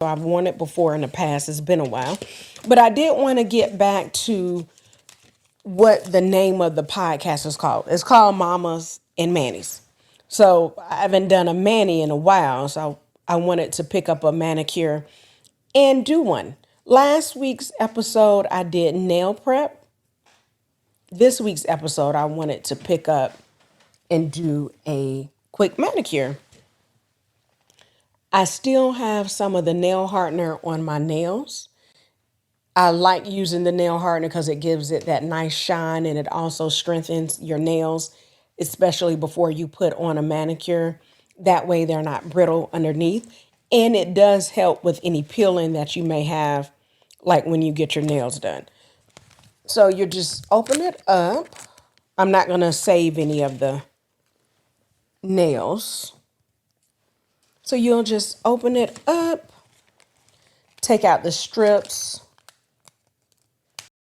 I've worn it before in the past. It's been a while. But I did want to get back to what the name of the podcast is called. It's called Mamas and Manis. So I haven't done a mani in a while. So I wanted to pick up a manicure and do one. Last week's episode, I did nail prep. This week's episode, I wanted to pick up and do a quick manicure. I still have some of the nail hardener on my nails. I like using the nail hardener because it gives it that nice shine and it also strengthens your nails, especially before you put on a manicure. That way they're not brittle underneath. And it does help with any peeling that you may have, like when you get your nails done. So you just open it up. I'm not going to save any of the nails. So you'll just open it up, take out the strips.